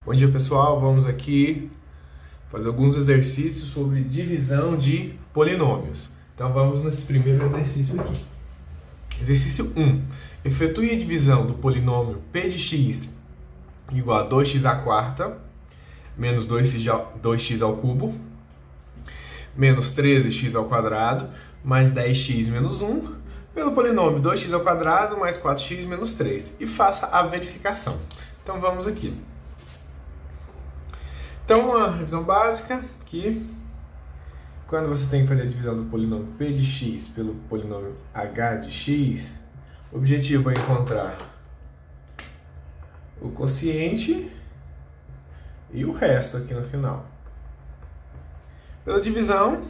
Bom dia, pessoal. Vamos aqui fazer alguns exercícios sobre divisão de polinômios. Então vamos nesse primeiro exercício aqui. Exercício 1. Efetue a divisão do polinômio p de x igual a 2x à quarta menos 2x ao cubo menos 13x ao quadrado mais 10x menos 1 pelo polinômio 2x ao quadrado mais 4x menos 3 e faça a verificação. Então vamos aqui. Então, uma revisão básica que quando você tem que fazer a divisão do polinômio p de x pelo polinômio h de x, o objetivo é encontrar o quociente e o resto aqui no final. Pela divisão,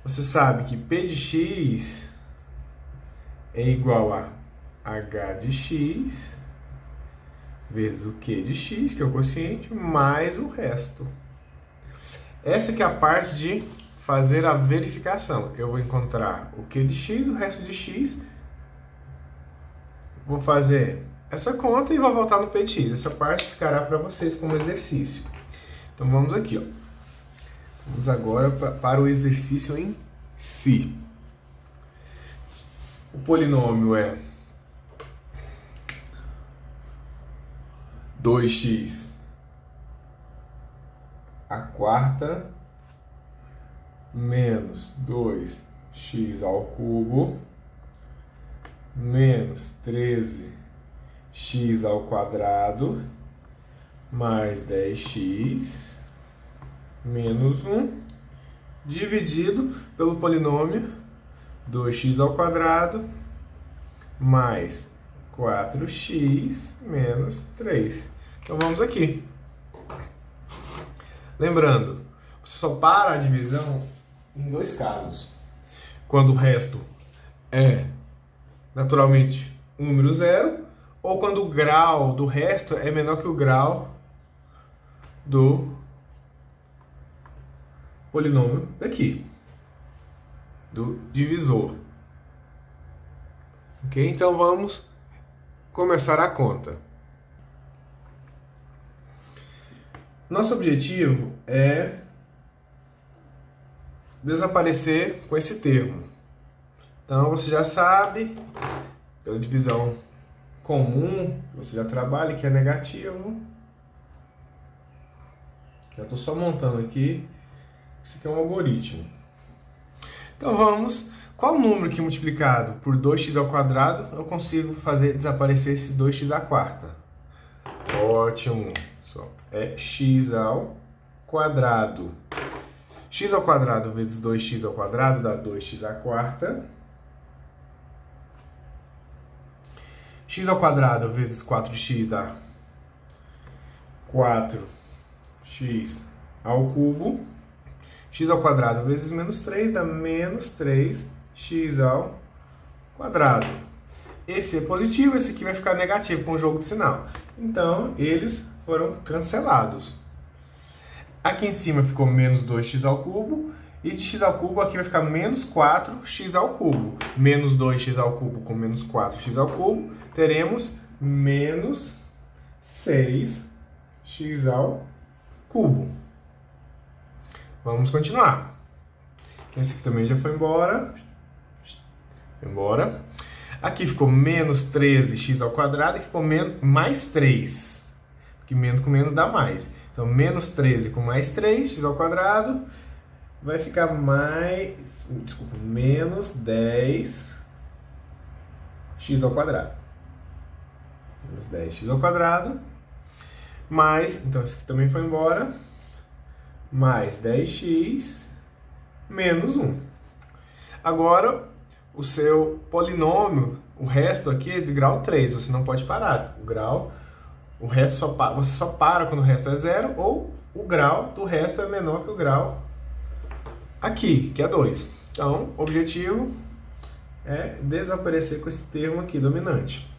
você sabe que p de x é igual a h de x vezes o q de x, que é o quociente, mais o resto. Essa que é a parte de fazer a verificação. Eu vou encontrar o q de x, o resto de x. Vou fazer essa conta e vou voltar no p de x. Essa parte ficará para vocês como exercício. Então vamos aqui, ó. Vamos agora para o exercício em si. O polinômio é 2x à quarta menos 2x ao cubo menos 13x ao quadrado mais 10x menos 1 dividido pelo polinômio 2x ao quadrado mais 4x menos 3. Então vamos aqui. Lembrando, você só para a divisão em dois casos. Quando o resto é naturalmente um número zero, ou quando o grau do resto é menor que o grau do polinômio daqui, do divisor. Ok? Então vamos começar a conta. Nosso objetivo é desaparecer com esse termo. Então você já sabe, pela divisão comum, você já trabalha que é negativo. Já estou só montando aqui. Isso aqui é um algoritmo. Então vamos. Qual número que multiplicado por 2x ao quadrado eu consigo fazer desaparecer esse 2x à quarta? Ótimo! É x ao quadrado. X ao quadrado vezes 2x ao quadrado dá 2x à quarta. X ao quadrado vezes 4x dá 4x ao cubo. X ao quadrado vezes menos 3 dá menos 3x ao quadrado. Esse é positivo, esse aqui vai ficar negativo com o jogo de sinal. Então, eles foram cancelados. Aqui em cima ficou menos 2x ao cubo. E de x ao cubo aqui vai ficar menos 4x ao cubo. Menos 2x ao cubo com menos 4x ao cubo. Teremos menos 6x ao cubo. Vamos continuar. Então, esse aqui também já foi embora. Aqui ficou menos 13x ao quadrado e ficou mais 3. Porque menos com menos dá mais. Então, menos 13 com mais 3, x ao quadrado, vai ficar menos 10x ao quadrado. Menos 10x ao quadrado. Mais, então esse aqui também foi embora. Mais 10x menos 1. Agora, o seu polinômio, o resto aqui é de grau 3, você não pode parar. O resto você só para quando o resto é zero, ou o grau do resto é menor que o grau aqui, que é 2. Então, o objetivo é desaparecer com esse termo aqui dominante.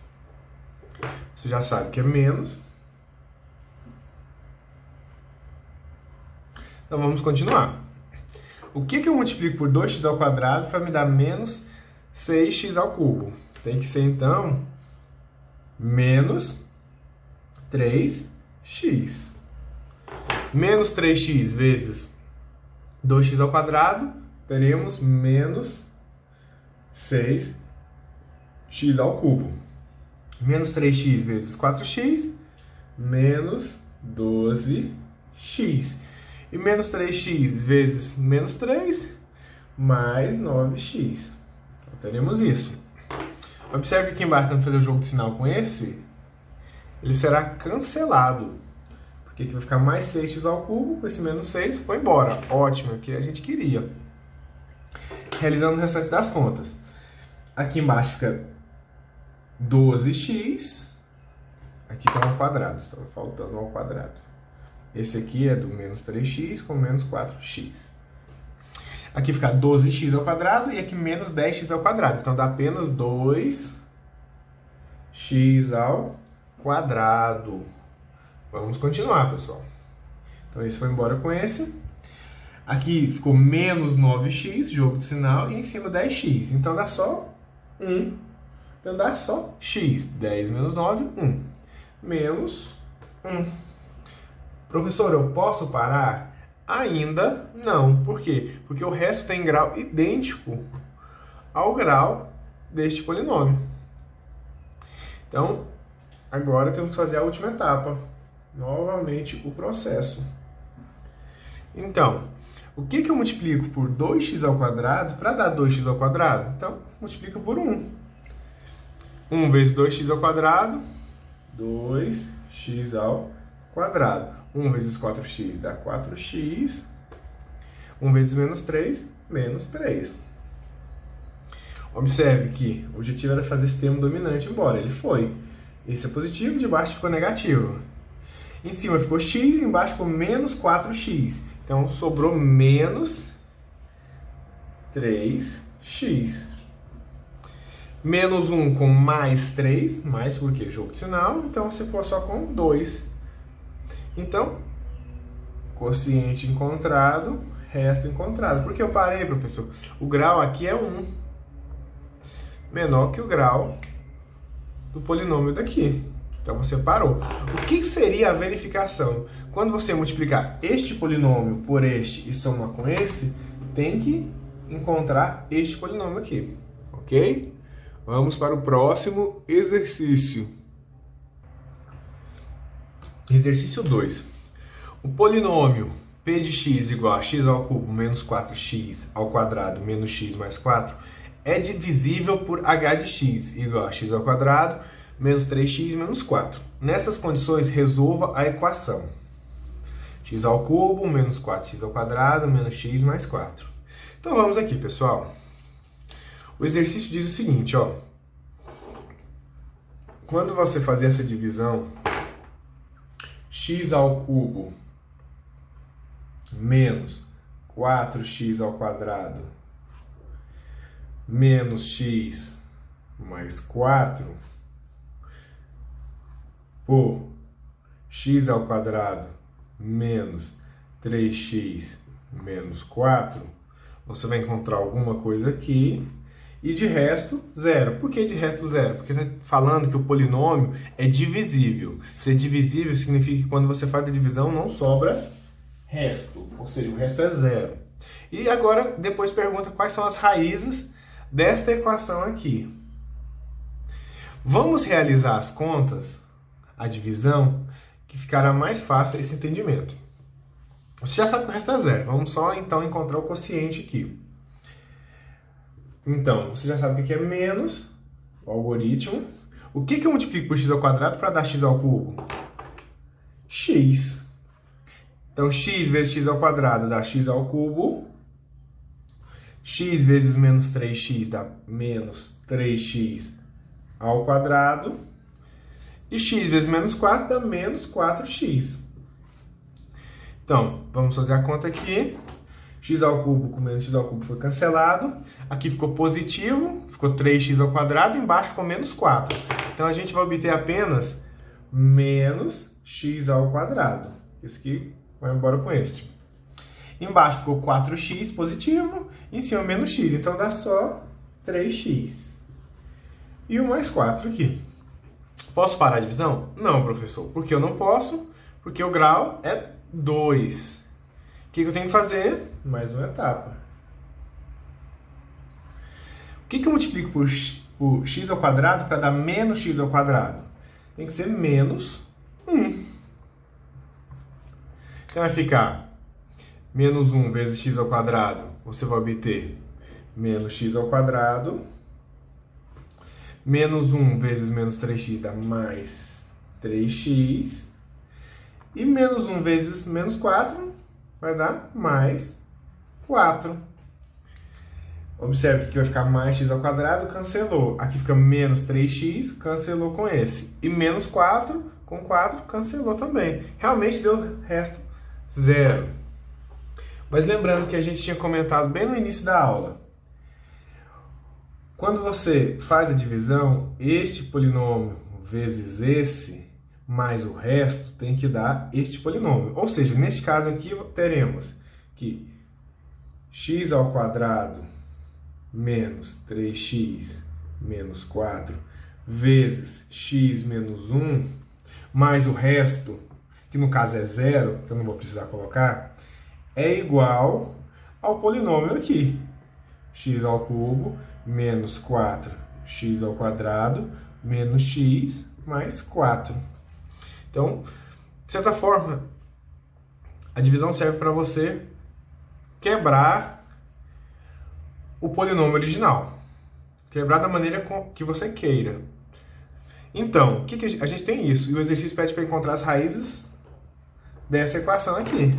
Você já sabe que é menos. Então vamos continuar. O que eu multiplico por 2x ao quadrado para me dar menos 6x ao cubo? Tem que ser, então, menos 3x. Menos 3x vezes 2x ao quadrado, teremos menos 6x ao cubo. Menos 3x vezes 4x, menos 12x. E menos 3x vezes menos 3, mais 9x. Então, teremos isso. Observe que aqui embaixo, quando fazer o jogo de sinal com esse, ele será cancelado. Porque aqui vai ficar mais 6x ao cubo, com esse menos 6 foi embora. Ótimo, que a gente queria. Realizando o restante das contas. Aqui embaixo fica 12x. Aqui está ao quadrado, estava faltando ao quadrado. Esse aqui é do menos 3x com menos 4x. Aqui fica 12x ao quadrado e aqui menos 10x ao quadrado. Então dá apenas 2x ao quadrado. Vamos continuar, pessoal. Então esse foi embora com esse. Aqui ficou menos 9x, jogo de sinal, e em cima 10x. Então dá só 1. Então dá só x. 10 menos 9, 1. Menos 1. Professor, eu posso parar? Ainda não. Por quê? Porque o resto tem grau idêntico ao grau deste polinômio. Então, agora temos que fazer a última etapa. Novamente o processo. Então, o que eu multiplico por 2x ao quadrado para dar 2x ao quadrado? Então, multiplica por 1. 1 vezes 2x ao quadrado, 2x ao quadrado. 1 vezes 4x dá 4x. 1 vezes menos 3, menos 3. Observe que o objetivo era fazer esse termo dominante embora. Ele foi. Esse é positivo, de baixo ficou negativo. Em cima ficou x, embaixo ficou menos 4x. Então, sobrou menos 3x. Menos 1 com mais 3, mais porque jogo de sinal, então você ficou só com 2. Então, quociente encontrado, resto encontrado. Por que eu parei, professor? O grau aqui é 1. Menor que o grau do polinômio daqui. Então você parou. O que seria a verificação? Quando você multiplicar este polinômio por este e somar com esse, tem que encontrar este polinômio aqui. Ok? Vamos para o próximo exercício. Exercício 2. O polinômio p de x igual a x ao cubo menos 4x ao quadrado menos x mais 4 é divisível por h de x igual a x ao quadrado menos 3x menos 4. Nessas condições, resolva a equação. X ao cubo menos 4x ao quadrado menos x mais 4. Então vamos aqui, pessoal. O exercício diz o seguinte, ó. Quando você fazer essa divisão, x ao cubo menos 4x ao quadrado menos x mais 4 por x ao quadrado menos 3x menos 4, você vai encontrar alguma coisa aqui. E de resto, zero. Por que de resto zero? Porque está falando que o polinômio é divisível. Ser divisível significa que quando você faz a divisão não sobra resto. Ou seja, o resto é zero. E agora, depois pergunta quais são as raízes desta equação aqui. Vamos realizar as contas, a divisão, que ficará mais fácil esse entendimento. Você já sabe que o resto é zero. Vamos só, então, encontrar o quociente aqui. Então, você já sabe o que é menos, o algoritmo. O que eu multiplico por x ao quadrado para dar x ao cubo? X. Então, x vezes x ao quadrado dá x ao cubo. X vezes menos 3x dá menos 3x ao quadrado. E x vezes menos 4 dá menos 4x. Então, vamos fazer a conta aqui. X ao cubo com menos x ao cubo foi cancelado. Aqui ficou positivo, ficou 3x ao quadrado, embaixo ficou menos 4. Então a gente vai obter apenas menos x ao quadrado. Esse aqui vai embora com este. Embaixo ficou 4x positivo, em cima menos x. Então dá só 3x. E o mais 4 aqui. Posso parar a divisão? Não, professor. Por que eu não posso? Porque o grau é 2. O que eu tenho que fazer? Mais uma etapa. O que eu multiplico por x ao quadrado para dar menos x ao quadrado? Tem que ser menos 1. Então vai ficar menos 1 vezes x ao quadrado. Você vai obter menos x ao quadrado. Menos 1 vezes menos 3x dá mais 3x. E menos 1 vezes menos 4 vai dar mais 4. Observe que aqui vai ficar mais x ao quadrado, cancelou. Aqui fica menos 3x, cancelou com esse. E menos 4, com 4, cancelou também. Realmente deu resto 0. Mas lembrando que a gente tinha comentado bem no início da aula. Quando você faz a divisão, este polinômio vezes esse, mais o resto, tem que dar este polinômio. Ou seja, neste caso aqui, teremos que x ao quadrado menos 3x menos 4 vezes x menos 1, mais o resto, que no caso é 0, que eu não vou precisar colocar, é igual ao polinômio aqui. X ao cubo menos 4x ao quadrado menos x mais 4. Então, de certa forma, a divisão serve para você quebrar o polinômio original. Quebrar da maneira que você queira. Então, a gente tem isso. E o exercício pede para encontrar as raízes dessa equação aqui.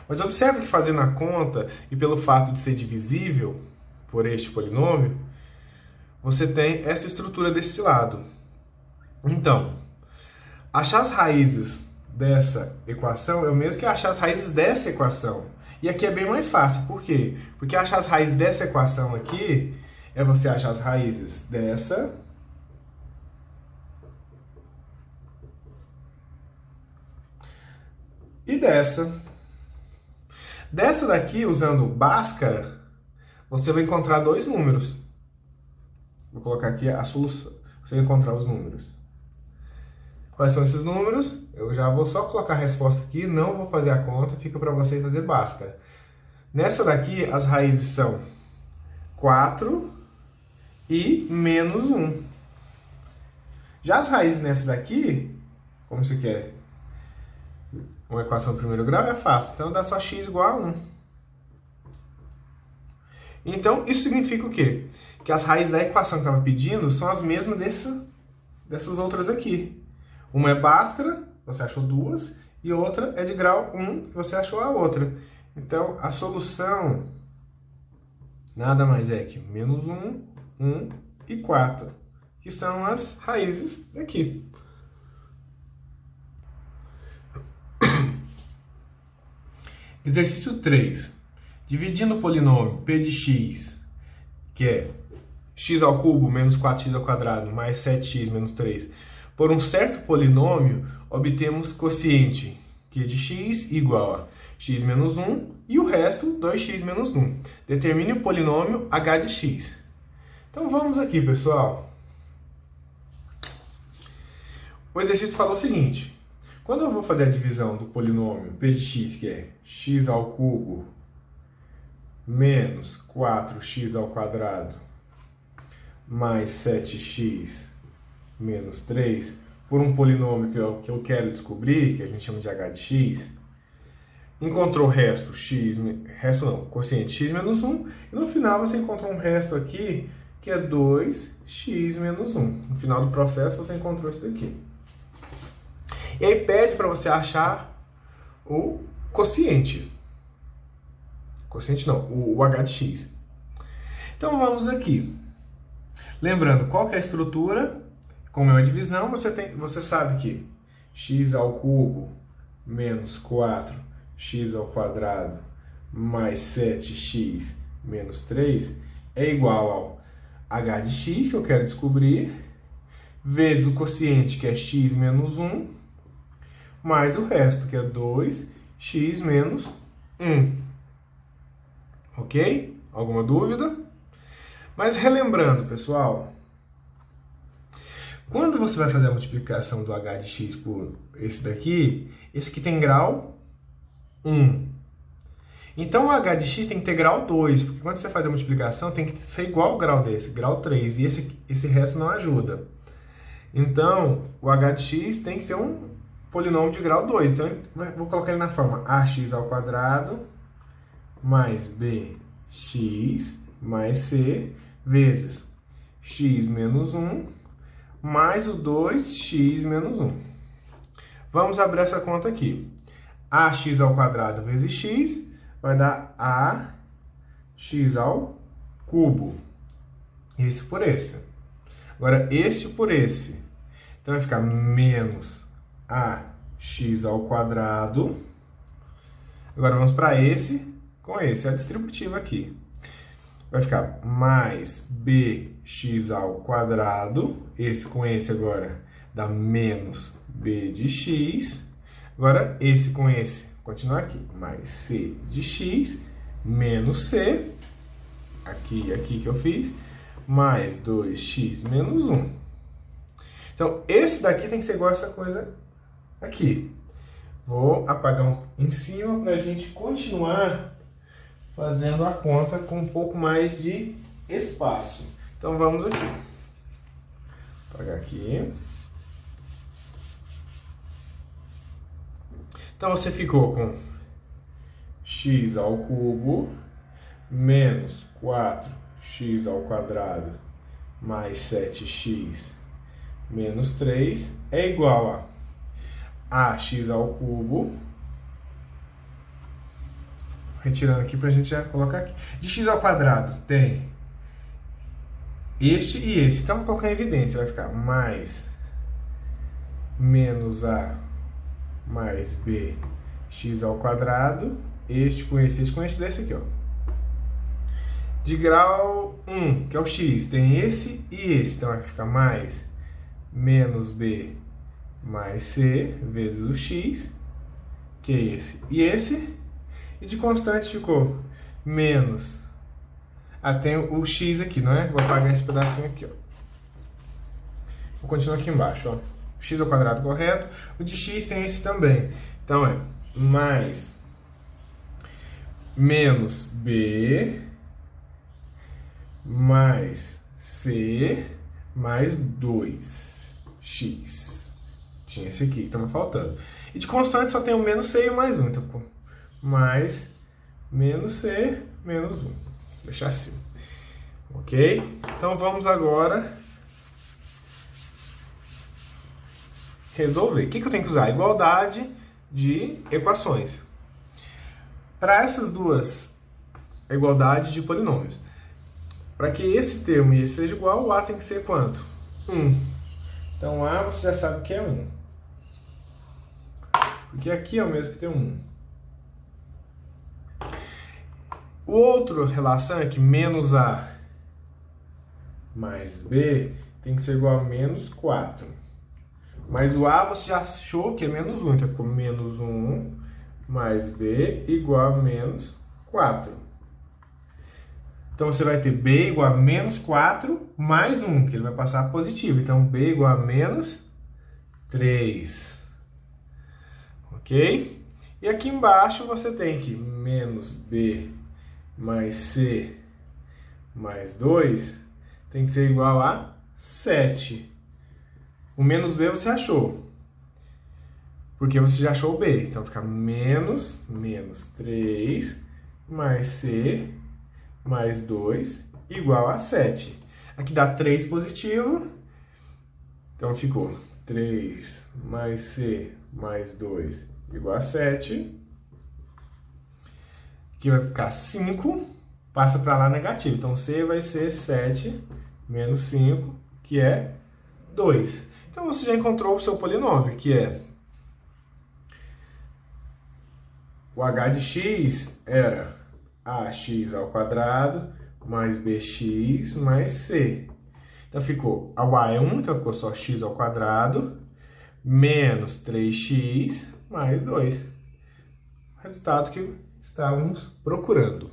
Mas observe que fazendo a conta, e pelo fato de ser divisível por este polinômio, você tem essa estrutura deste lado. Então, achar as raízes dessa equação é o mesmo que achar as raízes dessa equação. E aqui é bem mais fácil. Por quê? Porque achar as raízes dessa equação aqui é você achar as raízes dessa e dessa. Dessa daqui, usando Bhaskara, você vai encontrar dois números. Vou colocar aqui a solução. Você vai encontrar os números. Quais são esses números? Eu já vou só colocar a resposta aqui, não vou fazer a conta, fica para vocês fazer Bhaskara. Nessa daqui, as raízes são 4 e menos 1. Já as raízes nessa daqui, como isso aqui é uma equação de primeiro grau, é fácil. Então dá só x igual a 1. Então, isso significa o quê? Que as raízes da equação que eu estava pedindo são as mesmas dessas outras aqui. Uma é Bhaskara, você achou duas, e outra é de grau 1, que você achou a outra. Então, a solução nada mais é que menos 1, 1 e 4, que são as raízes daqui. Exercício 3. Dividindo o polinômio p de x, que é x ao cubo menos 4x ao quadrado mais 7x menos 3, por um certo polinômio, obtemos quociente q de x igual a x menos 1 e o resto 2x menos 1. Determine o polinômio h de x. Então vamos aqui, pessoal. O exercício falou o seguinte. Quando eu vou fazer a divisão do polinômio p de x, que é x ao cubo menos 4x ao quadrado mais 7x menos 3, por um polinômio que eu quero descobrir, que a gente chama de h de x, encontrou o resto, quociente x menos 1, e no final você encontrou um resto aqui, que é 2x menos 1. No final do processo você encontrou isso daqui. E aí pede para você achar o quociente. Quociente não, o h de x. Então vamos aqui. Lembrando, qual que é a estrutura? Como é uma divisão, você sabe que x ao cubo menos 4x ao quadrado mais 7x menos 3 é igual ao h de x, que eu quero descobrir, vezes o quociente, que é x menos 1, mais o resto, que é 2x menos 1. Ok? Alguma dúvida? Mas relembrando, pessoal, Quando você vai fazer a multiplicação do h de x por esse aqui tem grau 1. Então o h de x tem que ter grau 2, porque quando você faz a multiplicação tem que ser igual ao grau desse, grau 3, e esse resto não ajuda. Então o h de x tem que ser um polinômio de grau 2. Então vou colocar ele na forma ax ao quadrado mais bx mais c vezes x menos 1 mais o 2x menos 1. Vamos abrir essa conta aqui. Ax ao quadrado vezes x vai dar ax ao cubo. Esse por esse. Agora, este por esse. Então, vai ficar menos ax ao quadrado. Agora, vamos para esse com esse. É a distributiva aqui. Vai ficar mais bx ao quadrado. Esse com esse agora dá menos b de x. Agora, esse com esse continua aqui. Mais c de x menos c. Aqui e aqui que eu fiz. Mais 2x menos 1. Então, esse daqui tem que ser igual a essa coisa aqui. Vou apagar em cima para a gente continuar fazendo a conta com um pouco mais de espaço. Então, vamos aqui. Vou apagar aqui. Então, você ficou com x ao cubo menos 4x ao quadrado mais 7x menos 3 é igual a ax ao cubo. Retirando aqui para a gente já colocar aqui. De x ao quadrado tem este e esse. Então, vou colocar em evidência. Vai ficar mais menos a mais b x ao quadrado. Este com esse desse aqui, ó. De grau 1, que é o x, tem esse e esse. Então, vai ficar mais menos b mais c vezes o x, que é esse e esse. E de constante ficou menos. Tem o x aqui, não é? Vou apagar esse pedacinho aqui, ó. Vou continuar aqui embaixo, ó. O x ao quadrado correto. O de x tem esse também. Então, é mais menos b mais c mais 2x. Tinha esse aqui que estava faltando. E de constante só tem o menos c e o mais 1. Então ficou mais menos c menos 1. Vou deixar assim. Ok? Então vamos agora resolver. O que eu tenho que usar? Igualdade de equações. Para essas duas, a igualdade de polinômios. Para que esse termo e esse seja igual, o a tem que ser quanto? 1. Então, a você já sabe que é 1. Porque aqui é o mesmo que tem 1. O outro relação é que menos a mais b tem que ser igual a menos 4. Mas o a você já achou que é menos 1. Então, ficou menos 1 mais b igual a menos 4. Então, você vai ter b igual a menos 4 mais 1, que ele vai passar positivo. Então, b igual a menos 3. Ok? E aqui embaixo você tem que menos b mais c mais 2 tem que ser igual a 7. O menos b você achou, porque você já achou o b. Então, fica menos 3 mais c mais 2 igual a 7. Aqui dá 3 positivo. Então, ficou 3 mais c mais 2 igual a 7. Aqui vai ficar 5. Passa para lá negativo. Então, c vai ser 7 menos 5, que é 2. Então, você já encontrou o seu polinômio, que é o h de x era ax ao quadrado mais bx mais c. Então, ficou, o a é 1, então ficou só x ao quadrado menos 3x mais 2. Resultado que estávamos procurando.